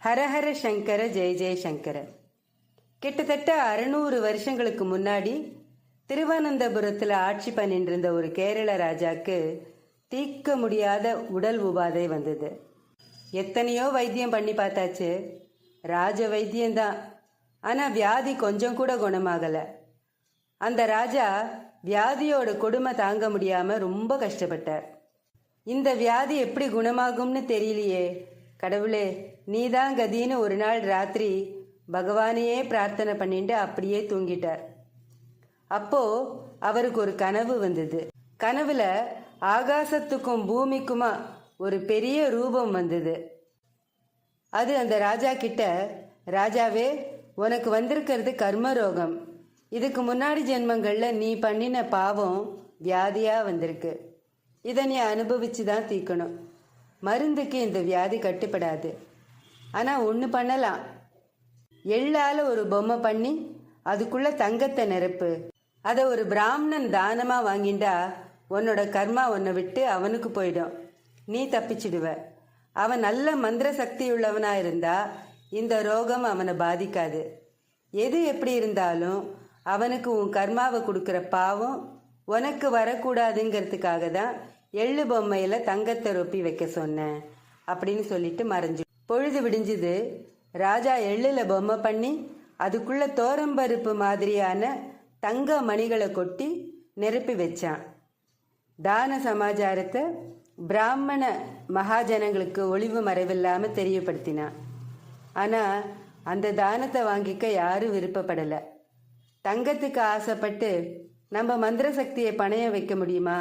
ஹரஹர சங்கர ஜெய ஜெயசங்கர. கிட்டத்தட்ட 600 வருஷங்களுக்கு முன்னாடி திருவனந்தபுரத்தில் ஆட்சி பண்ணிட்டு இருந்த ஒரு கேரள ராஜாக்கு தீர்க்க முடியாத உடல் உபாதை வந்தது. எத்தனையோ வைத்தியம் பண்ணி பார்த்தாச்சு, ராஜ வைத்தியம்தான். ஆனால் வியாதி கொஞ்சம் கூட குணமாகலை. அந்த ராஜா வியாதியோட கொடுமை தாங்க முடியாமல் ரொம்ப கஷ்டப்பட்டார். இந்த வியாதி எப்படி குணமாகும்னு தெரியலையே, கடவுளே நீதான் கதின்னு ஒரு நாள் ராத்திரி பகவானையே பிரார்த்தனை பண்ணிட்டு அப்படியே தூங்கிட்டார். அப்போ அவருக்கு ஒரு கனவு வந்தது. கனவுல ஆகாசத்துக்கும் பூமிக்குமா ஒரு பெரிய ரூபம் வந்தது. அது அந்த ராஜா கிட்ட, ராஜாவே உனக்கு வந்திருக்கிறது கர்மரோகம். இதுக்கு முன்னாடி ஜென்மங்கள்ல நீ பண்ணின பாவம் வியாதியா வந்திருக்கு. இதை நீ அனுபவிச்சு தான் தீர்க்கணும். மருந்துக்கு இந்த வியாதி கட்டுப்படாது. ஆனால் ஒன்று பண்ணலாம், எள்ளால் ஒரு பொம்மை பண்ணி அதுக்குள்ள தங்கத்தை நிரப்பு. அதை ஒரு பிராமணன் தானமாக வாங்கிண்டா உன்னோட கர்மா உன்னை விட்டு அவனுக்கு போயிடும், நீ தப்பிச்சிடுவ. அவன் நல்ல மந்திர சக்தி உள்ளவனாக இருந்தா இந்த ரோகம் அவனை பாதிக்காது. எது எப்படி இருந்தாலும் அவனுக்கு உன் கர்மாவை கொடுக்குற பாவம் உனக்கு வரக்கூடாதுங்கிறதுக்காக தான் எள்ளு பொம்மையில் தங்கத்தை ரொப்பி வைக்க சொன்னேன் அப்படின்னு சொல்லிட்டு மறைஞ்சு. பொழுது விடிஞ்சுது. ராஜா எள்ளில் பொம்மை பண்ணி அதுக்குள்ள தோரம்பருப்பு மாதிரியான தங்க மணிகளை கொட்டி நிரப்பி வச்சான். தான சமாச்சாரத்தை பிராமண மகாஜனங்களுக்கு ஒளிவு மறைவில்லாமல் தெரியப்படுத்தினான். ஆனால் அந்த தானத்தை வாங்கிக்க யாரும் விருப்பப்படலை. தங்கத்துக்கு ஆசைப்பட்டு நம்ம மந்திர சக்தியை பணைய வைக்க முடியுமா?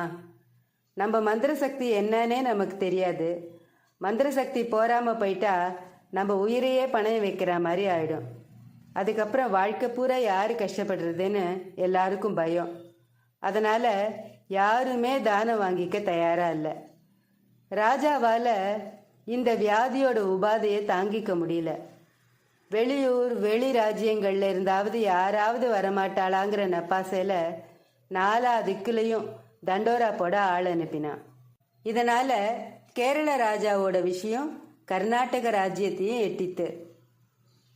நம்ம மந்திர சக்தி என்னன்னே நமக்கு தெரியாது. மந்திர சக்தி போராமல் போயிட்டா நம்ம உயிரையே பணைய வைக்கிற மாதிரி ஆயிடும். அதுக்கப்புறம் வாழ்க்கை பூரா யார் கஷ்டப்படுறதுன்னு எல்லாருக்கும் பயம். அதனால் யாருமே தானம் வாங்கிக்க தயாராக இல்லை. ராஜாவால் இந்த வியாதியோட உபாதையை தாங்கிக்க முடியல. வெளியூர் வெளி ராஜ்யங்கள்ல இருந்தாவது யாராவது வரமாட்டாளாங்கிற நப்பாசையில் 4 திக்குலையும் தண்டோரா போட ஆள் அனுப்பினான். இதனால கேரள ராஜாவோட விஷயம் கர்நாடக ராஜ்யத்தையும் எட்டித்து.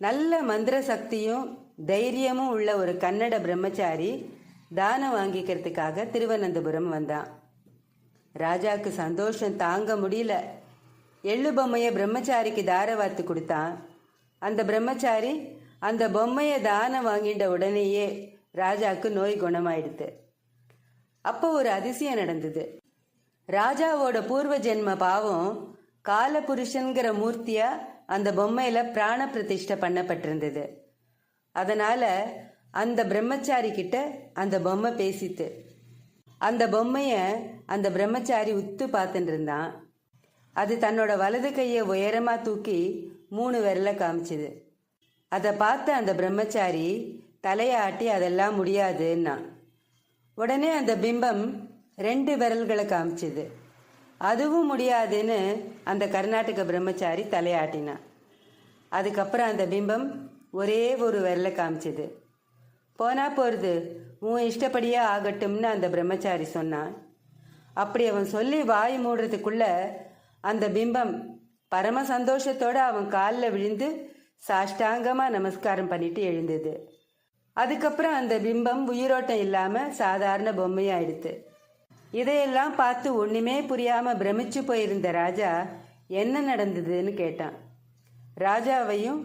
நல்ல மந்திர சக்தியும் தைரியமும் உள்ள ஒரு கன்னட பிரம்மச்சாரி தானம் வாங்கிக்கிறதுக்காக திருவனந்தபுரம் வந்தான். ராஜாவுக்கு சந்தோஷம் தாங்க முடியல. எள்ளு பொம்மையை பிரம்மச்சாரிக்கு தாரவாத்து கொடுத்தான். அந்த பிரம்மச்சாரி அந்த பொம்மையை தானம் வாங்கிட்ட உடனேயே ராஜாவுக்கு நோய் குணமாயிடுது. அப்போ ஒரு அதிசயம் நடந்தது. ராஜாவோட பூர்வ ஜென்ம பாவம் காலபுருஷன்கிற மூர்த்தியா அந்த பொம்மையில பிராண பிரதிஷ்டை பண்ணப்பட்டிருந்தது. அதனால அந்த பிரம்மச்சாரி கிட்ட அந்த பொம்மை பேசித்து. அந்த பொம்மைய அந்த பிரம்மச்சாரி உத்து பார்த்துட்டு இருந்தான். அது தன்னோட வலது கையை உயரமா தூக்கி 3 விரலை காமிச்சுது. அதை பார்த்து அந்த பிரம்மச்சாரி தலையாட்டி அதெல்லாம் முடியாதுன்னா. உடனே அந்த பிம்பம் 2 விரல்களை காமிச்சுது. அதுவும் முடியாதுன்னு அந்த கர்நாடக பிரம்மச்சாரி தலையாட்டினான். அதுக்கப்புறம் அந்த பிம்பம் ஒரே ஒரு விரலை காமிச்சுது. போனா போகிறது, உன் இஷ்டப்படியே ஆகட்டும்னு அந்த பிரம்மச்சாரி சொன்னான். அப்படி அவன் சொல்லி வாய் மூடுறதுக்குள்ள அந்த பிம்பம் பரம சந்தோஷத்தோடு அவன் காலில் விழுந்து சாஷ்டாங்கமாக நமஸ்காரம் பண்ணிட்டு எழுந்தது. அதுக்கப்புறம் அந்த பிம்பம் உயிரோட்டம் இல்லாமல் சாதாரண பொம்மையாயிடுத்து. இதையெல்லாம் பார்த்து ஒன்றுமே புரியாமல் பிரமிச்சு போயிருந்த ராஜா என்ன நடந்ததுன்னு கேட்டான். ராஜாவையும்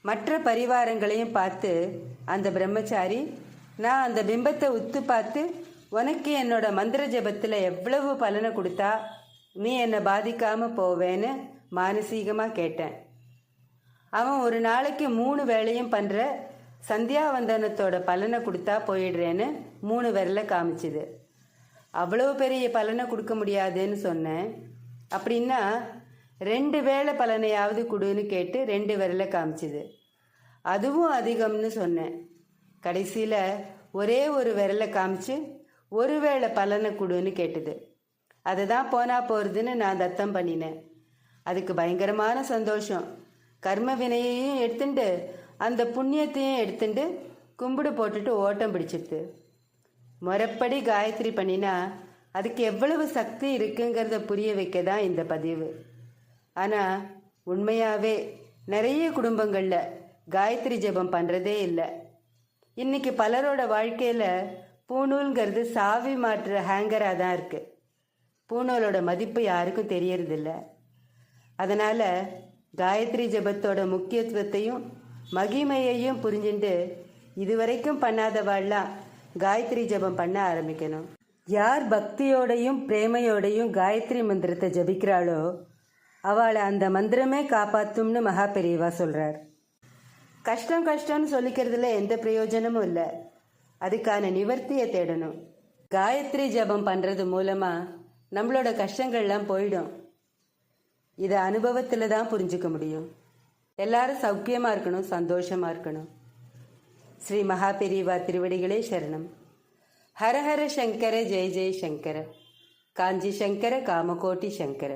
மற்ற பரிவாரங்களையும் பார்த்து அந்த பிரம்மச்சாரி, நான் அந்த பிம்பத்தை உத்து பார்த்து உனக்கு என்னோட மந்திர ஜபத்தில் எவ்வளவு பலனை கொடுத்தா நீ என்னை பாதிக்காமல் போவேன்னு மானசீகமாக கேட்டேன். அவன் ஒரு நாளைக்கு 3 வேளையும் பண்ணுற சந்தியாவந்தனத்தோட பலனை கொடுத்தா போயிடுறேன்னு 3 விரலை காமிச்சுது. அவ்வளோ பெரிய பலனை கொடுக்க முடியாதுன்னு சொன்னேன். அப்படின்னா 2 வேளை பலனையாவது கொடுன்னு கேட்டு 2 விரலை காமிச்சுது. அதுவும் அதிகம்னு சொன்னேன். கடைசியில் ஒரே ஒரு விரலை காமிச்சு 1 வேளை பலனை கொடுன்னு கேட்டுது. அதை தான் போனா போகிறதுன்னு நான் தத்தம் பண்ணினேன். அதுக்கு பயங்கரமான சந்தோஷம். கர்ம வினையையும் எடுத்துட்டு அந்த புண்ணியத்தையும் எடுத்துட்டு கும்பிடு போட்டுட்டு ஓட்டம் பிடிச்சிடுது. முறைப்படி காயத்ரி பண்ணினா அதுக்கு எவ்வளவு சக்தி இருக்குங்கிறத புரிய வைக்க தான் இந்த பதிவு. ஆனால் உண்மையாகவே நிறைய குடும்பங்களில் காயத்ரி ஜெபம் பண்ணுறதே இல்லை. இன்னைக்கு பலரோட வாழ்க்கையில் பூணூல்ங்கிறது சாவி மாற்றுற ஹேங்கராக தான் இருக்குது. பூணூலோட மதிப்பு யாருக்கும் தெரியறதில்ல. அதனால் காயத்ரி ஜெபத்தோட முக்கியத்துவத்தையும் மகிமையையும் புரிஞ்சுட்டு இதுவரைக்கும் பண்ணாதவாள்லாம் காயத்ரி ஜெபம் பண்ண ஆரம்பிக்கணும். யார் பக்தியோடையும் பிரேமையோடையும் காயத்ரி மந்திரத்தை ஜபிக்கிறாளோ அவளை அந்த மந்திரமே காப்பாற்றும்னு மகா பெரியவா சொல்கிறார். கஷ்டம் கஷ்டம்னு சொல்லிக்கிறதுல எந்த பிரயோஜனமும் இல்லை. அதுக்கான நிவர்த்தியை தேடணும். காயத்ரி ஜபம் பண்ணுறது மூலமாக நம்மளோட கஷ்டங்கள்லாம் போயிடும். இதை அனுபவத்தில் தான் புரிஞ்சுக்க முடியும். எல்லாரும் சௌக்கியமாக இருக்கணும், சந்தோஷமாக இருக்கணும். ஸ்ரீ மகா பெரியவா திருவடிகளே சரணம். ஹர ஹர சங்கர ஜெய ஜெய சங்கர. காஞ்சி சங்கர காமகோட்டி சங்கர.